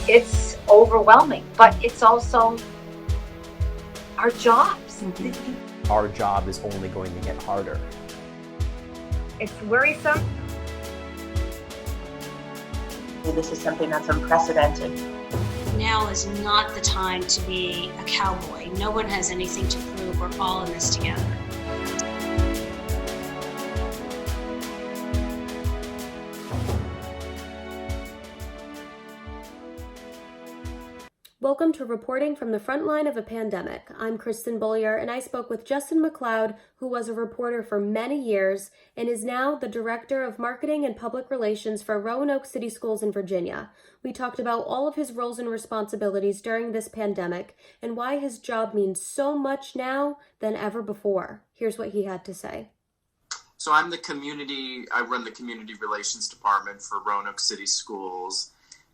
it's overwhelming, but it's also our jobs. Mm-hmm. Our job is only going to get harder. It's worrisome. This is something that's unprecedented. Now is not the time to be a cowboy. No one has anything to prove. We're all in this together. Welcome to Reporting from the Frontline of a Pandemic. I'm Krystin Beaulieu, and I spoke with Justin McLeod, who was a reporter for many years and is now the Director of Marketing and Public Relations for Roanoke City Schools in Virginia. We talked about all of his roles and responsibilities during this pandemic and why his job means so much now than ever before. Here's what he had to say. So I run the community relations department for Roanoke City Schools,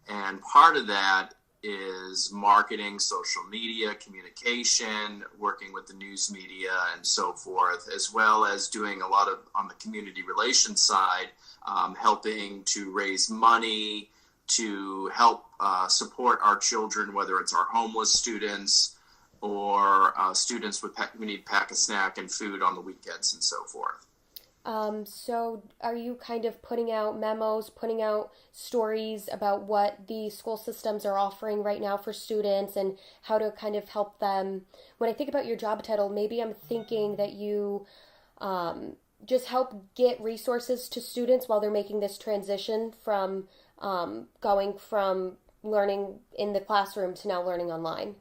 and part of that is marketing, social media, communication, working with the news media and so forth, as well as doing a lot of, on the community relations side, helping to raise money to help support our children, whether it's our homeless students or students who need pack a snack and food on the weekends and so forth. So are you kind of putting out memos, putting out stories about what the school systems are offering right now for students and how to kind of help them? When I think about your job title, maybe I'm thinking that you just help get resources to students while they're making this transition from going from learning in the classroom to now learning online.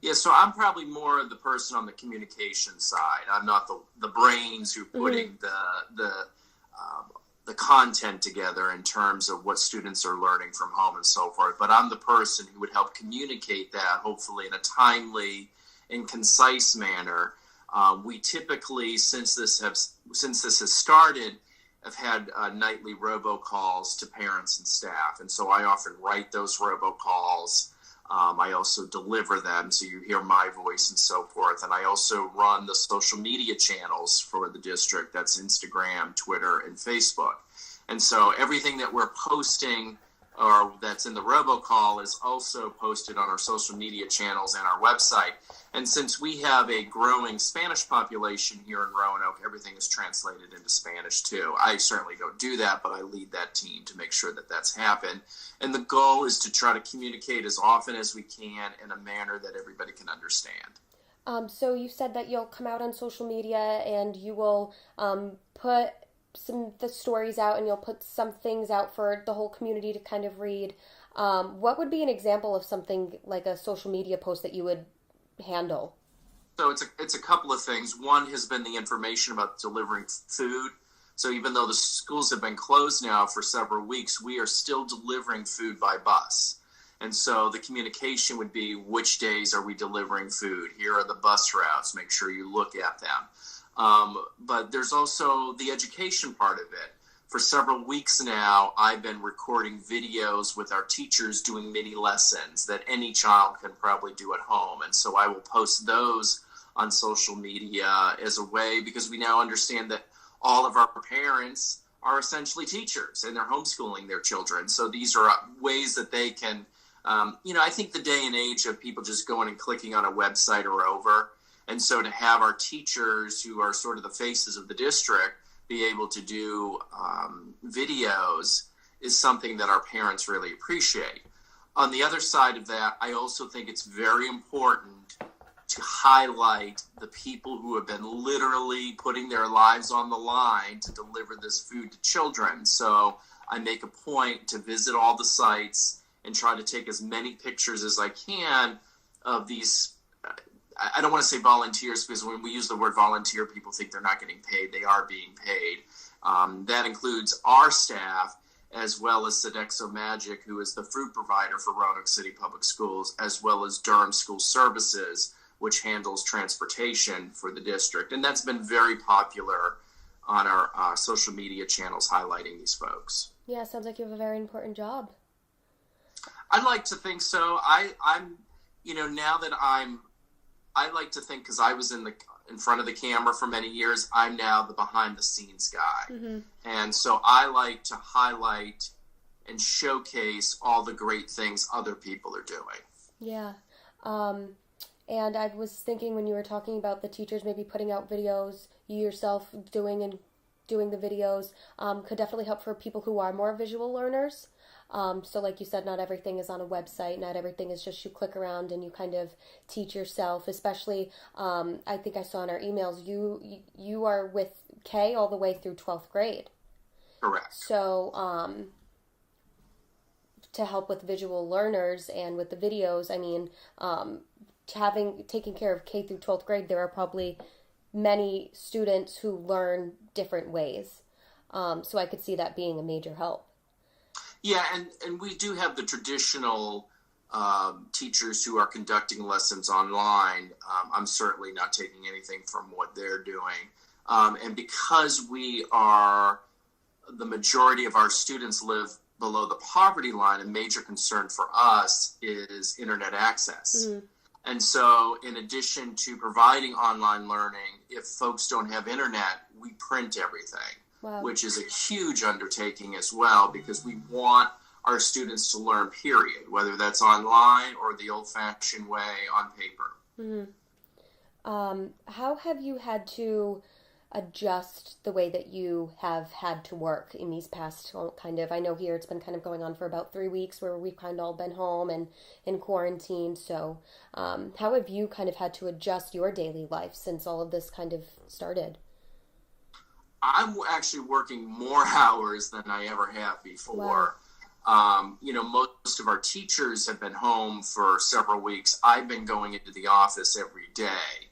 Yeah, so I'm probably more of the person on the communication side. I'm not the brains who putting the content together in terms of what students are learning from home and so forth. But I'm the person who would help communicate that, hopefully in a timely and concise manner. We typically, since this has started, have had nightly robocalls to parents and staff, and so I often write those robocalls. I also deliver them, so you hear my voice and so forth. And I also run the social media channels for the district. That's Instagram, Twitter, and Facebook. And so everything that we're posting or that's in the robocall is also posted on our social media channels and our website. And since we have a growing Spanish population here in Roanoke, everything is translated into Spanish too. I certainly don't do that, but I lead that team to make sure that that's happened. And the goal is to try to communicate as often as we can in a manner that everybody can understand. So you said that you'll come out on social media and you will put the stories out and you'll put some things out for the whole community to kind of read. What would be an example of something like a social media post that you would handle? So it's a couple of things. One has been the information about delivering food. So even though the schools have been closed now for several weeks, we are still delivering food by bus. And so the communication would be, which days are we delivering food? Here are the bus routes. Make sure you look at them. But there's also the education part of it. For several weeks now, I've been recording videos with our teachers doing mini lessons that any child can probably do at home. And so I will post those on social media as a way, because we now understand that all of our parents are essentially teachers and they're homeschooling their children. So these are ways that they can, I think the day and age of people just going and clicking on a website are over. And so to have our teachers, who are sort of the faces of the district, be able to do videos is something that our parents really appreciate. On the other side of that, I also think it's very important to highlight the people who have been literally putting their lives on the line to deliver this food to children. So I make a point to visit all the sites and try to take as many pictures as I can of these. I don't want to say volunteers, because when we use the word volunteer, people think they're not getting paid. They are being paid. That includes our staff, as well as Sodexo Magic, who is the food provider for Roanoke City Public Schools, as well as Durham School Services, which handles transportation for the district. And that's been very popular on our social media channels, highlighting these folks. Yeah, sounds like you have a very important job. I'd like to think so. I'm now that I like to think, because I was in front of the camera for many years, I'm now the behind the scenes guy. Mm-hmm. And so I like to highlight and showcase all the great things other people are doing. Yeah. And I was thinking when you were talking about the teachers maybe putting out videos, you yourself doing the videos, could definitely help for people who are more visual learners. So like you said, not everything is on a website, not everything is just you click around and you kind of teach yourself, especially, I think I saw in our emails, you are with Kay all the way through 12th grade. Correct. So, to help with visual learners and with the videos, I mean, taking care of K through 12th grade, there are probably many students who learn different ways. So I could see that being a major help. Yeah, and we do have the traditional teachers who are conducting lessons online. I'm certainly not taking anything from what they're doing. And because the majority of our students live below the poverty line, a major concern for us is internet access. Mm-hmm. And so in addition to providing online learning, if folks don't have internet, we print everything. Wow. Which is a huge undertaking as well, because we want our students to learn, period, whether that's online or the old-fashioned way on paper. Mm-hmm. How have you had to adjust the way that you have had to work in these past I know here it's been kind of going on for about 3 weeks where we've kind of all been home and in quarantine. So how have you kind of had to adjust your daily life since all of this kind of started? I'm actually working more hours than I ever have before. Wow. Most of our teachers have been home for several weeks. I've been going into the office every day.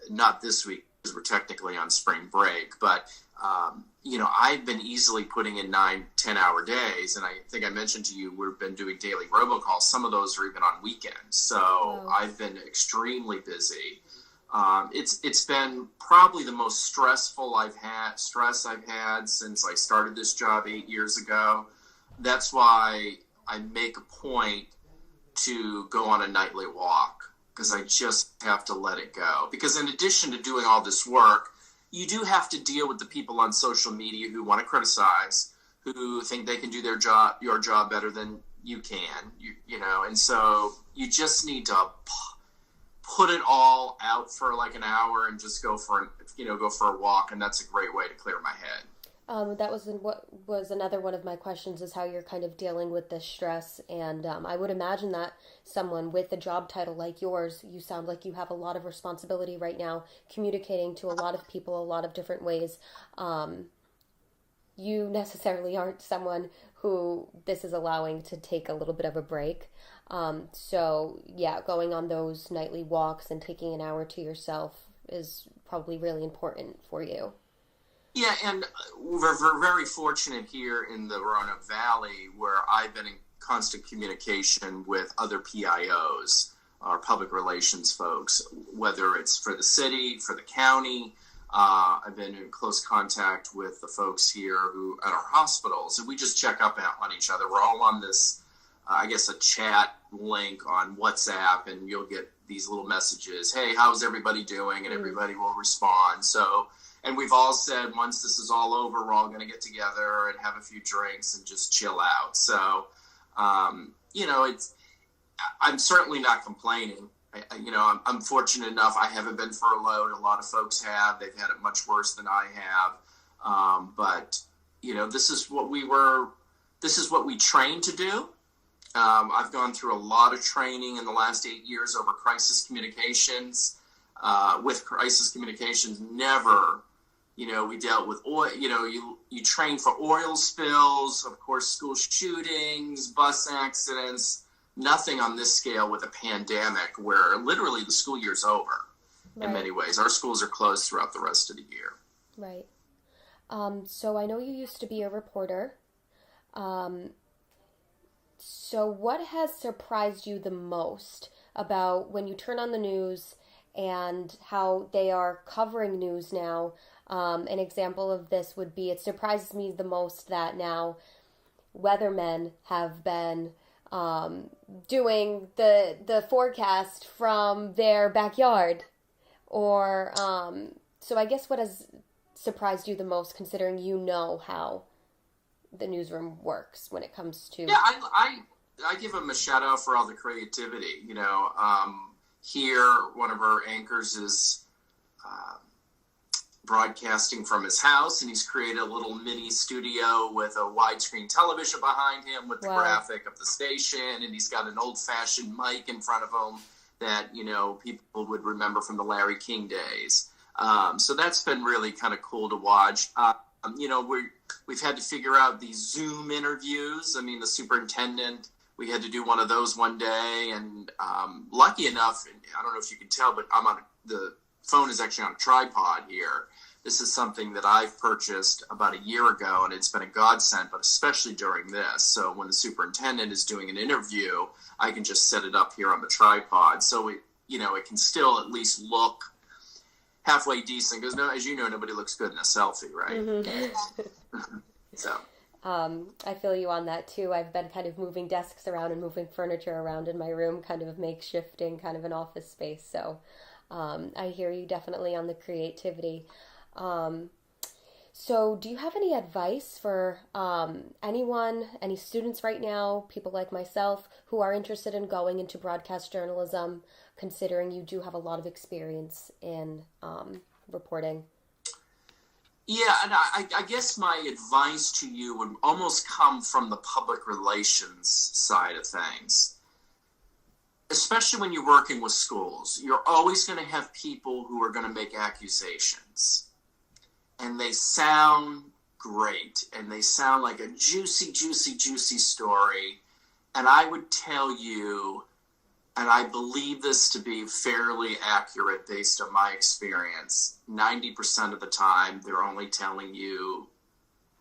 Not this week because we're technically on spring break, but I've been easily putting in 9-10 hour days. And I think I mentioned to you, we've been doing daily robocalls. Some of those are even on weekends. So wow. I've been extremely busy. It's been probably the most stressful I've had since I started this job 8 years ago. That's why I make a point to go on a nightly walk, because I just have to let it go. Because in addition to doing all this work, you do have to deal with the people on social media who want to criticize, who think they can do your job better than you can, and so you just need to put it all out for like an hour and just go for a walk, and that's a great way to clear my head. That was another one of my questions, is how you're kind of dealing with this stress, and I would imagine that someone with a job title like yours, you sound like you have a lot of responsibility right now, communicating to a lot of people a lot of different ways. You necessarily aren't someone who this is allowing to take a little bit of a break. So yeah, going on those nightly walks and taking an hour to yourself is probably really important for you. Yeah, and we're very fortunate here in the Roanoke Valley, where I've been in constant communication with other PIOs, our public relations folks, whether it's for the city, for the county. I've been in close contact with the folks here at our hospitals, and we just check up on each other. We're all on this, a chat link on WhatsApp, and you'll get these little messages, hey, how's everybody doing? And everybody will respond. And we've all said, once this is all over, we're all going to get together and have a few drinks and just chill out. So, I'm certainly not complaining. I'm fortunate enough. I haven't been furloughed. A lot of folks have. They've had it much worse than I have. But this is what we trained to do. I've gone through a lot of training in the last 8 years over crisis communications. With crisis communications, never, we dealt with oil. You train for oil spills, of course, school shootings, bus accidents. Nothing on this scale with a pandemic, where literally the school year's over. Right. In many ways. Our schools are closed throughout the rest of the year. Right. So I know you used to be a reporter. So what has surprised you the most about when you turn on the news and how they are covering news now? An example of this would be, it surprises me the most that now weathermen have been doing the forecast from their backyard, or so I guess what has surprised you the most, considering how the newsroom works when it comes to. Yeah, I give them a shout out for all the creativity. Here, one of our anchors is broadcasting from his house, and he's created a little mini studio with a widescreen television behind him with the graphic of the station, and he's got an old-fashioned mic in front of him that, people would remember from the Larry King days. So that's been really kind of cool to watch. We've had to figure out these Zoom interviews. I mean, the superintendent, we had to do one of those one day, and lucky enough, and I don't know if you can tell, but the phone is actually on a tripod here. This is something that I've purchased about a year ago, and it's been a godsend, but especially during this. So when the superintendent is doing an interview, I can just set it up here on the tripod. So it can still at least look halfway decent, because as you know, nobody looks good in a selfie, right? Mm-hmm. So. I feel you on that too. I've been kind of moving desks around and moving furniture around in my room, kind of makeshifting kind of an office space. So I hear you definitely on the creativity. So do you have any advice for any students right now, people like myself, who are interested in going into broadcast journalism, considering you do have a lot of experience in reporting? Yeah, and I guess my advice to you would almost come from the public relations side of things. Especially when you're working with schools, you're always going to have people who are going to make accusations. And they sound great, and they sound like a juicy, juicy, juicy story. And I would tell you, and I believe this to be fairly accurate based on my experience, 90% of the time they're only telling you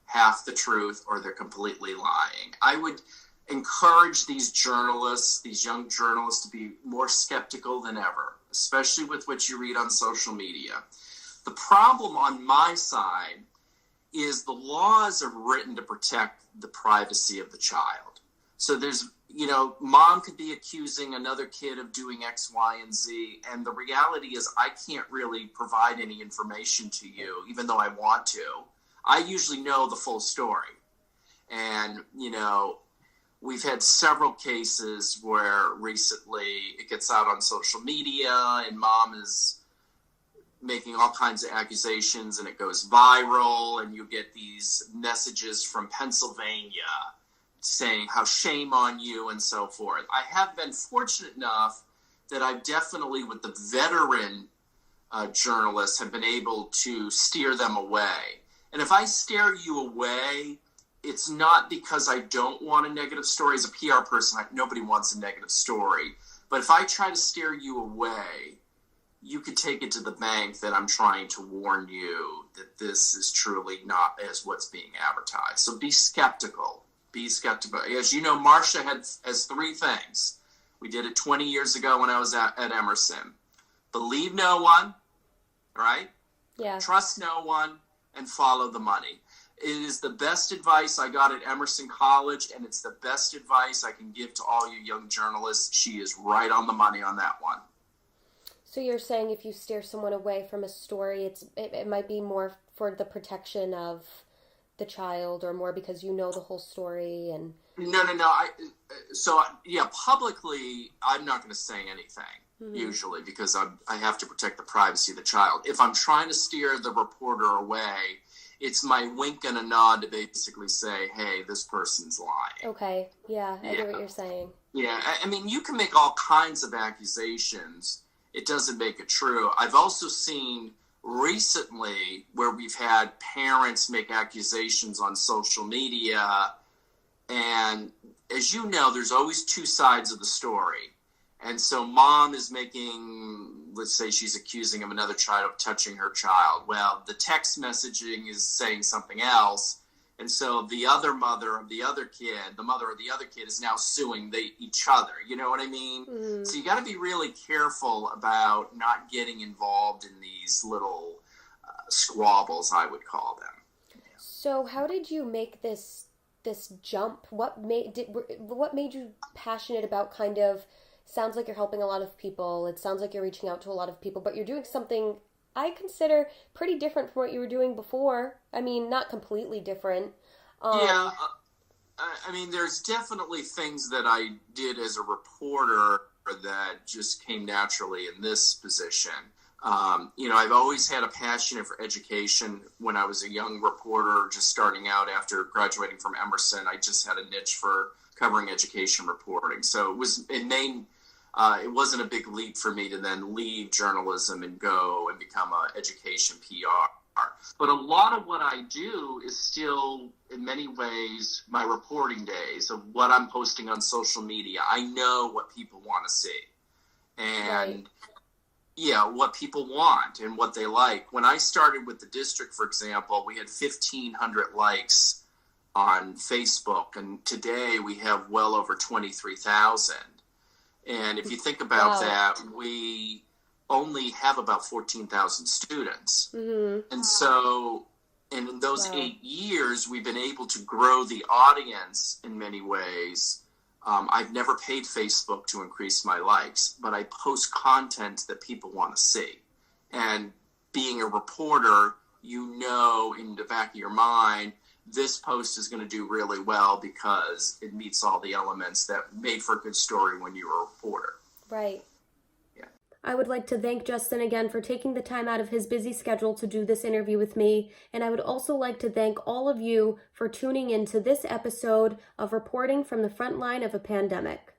half the truth, or they're completely lying. I would encourage these young journalists, to be more skeptical than ever, especially with what you read on social media. The problem on my side is the laws are written to protect the privacy of the child. So there's, mom could be accusing another kid of doing X, Y, and Z, and the reality is I can't really provide any information to you, even though I want to. I usually know the full story. And, we've had several cases where recently it gets out on social media and mom is making all kinds of accusations and it goes viral, and you get these messages from Pennsylvania saying how shame on you and so forth. I have been fortunate enough that I've definitely, with the veteran journalists, have been able to steer them away. And if I steer you away, it's not because I don't want a negative story. As a PR person, nobody wants a negative story. But if I try to steer you away, you could take it to the bank that I'm trying to warn you that this is truly not as what's being advertised. So be skeptical. Be skeptical. As you know, Marcia has three things. We did it 20 years ago when I was at Emerson. Believe no one, right? Yeah. Trust no one, and follow the money. It is the best advice I got at Emerson College, and it's the best advice I can give to all you young journalists. She is right on the money on that one. So you're saying if you steer someone away from a story, it might be more for the protection of the child, or more because you know the whole story? And No. Publicly, I'm not going to say anything, usually, because I have to protect the privacy of the child. If I'm trying to steer the reporter away, it's my wink and a nod to basically say, hey, this person's lying. Okay, yeah, I get what you're saying. Yeah, I mean, you can make all kinds of accusations. It doesn't make it true. I've also seen recently where we've had parents make accusations on social media, and as you know, there's always two sides of the story. And so mom is making, let's say she's accusing of another child of touching her child. Well, the text messaging is saying something else. And so the other mother of the other kid, the mother of the other kid, is now suing each other. You know what I mean? Mm-hmm. So you got to be really careful about not getting involved in these little squabbles, I would call them. So how did you make this jump? What made you passionate about kind of? Sounds like you're helping a lot of people. It sounds like you're reaching out to a lot of people, but you're doing something I consider pretty different from what you were doing before. I mean, not completely different. Yeah, I mean, there's definitely things that I did as a reporter that just came naturally in this position. I've always had a passion for education. When I was a young reporter, just starting out after graduating from Emerson, I just had a niche for covering education reporting. So it wasn't a big leap for me to then leave journalism and go and become an education PR. But a lot of what I do is still, in many ways, my reporting days of what I'm posting on social media. I know what people want to see. And what people want and what they like. When I started with the district, for example, we had 1,500 likes on Facebook, and today we have well over 23,000. And if you think about that, we only have about 14,000 students. Mm-hmm. And so, and in those 8 years, we've been able to grow the audience in many ways. I've never paid Facebook to increase my likes, but I post content that people want to see. And being a reporter, in the back of your mind, this post is going to do really well because it meets all the elements that made for a good story when you were a reporter. Right. Yeah. I would like to thank Justin again for taking the time out of his busy schedule to do this interview with me. And I would also like to thank all of you for tuning in to this episode of Reporting from the Front Line of a Pandemic.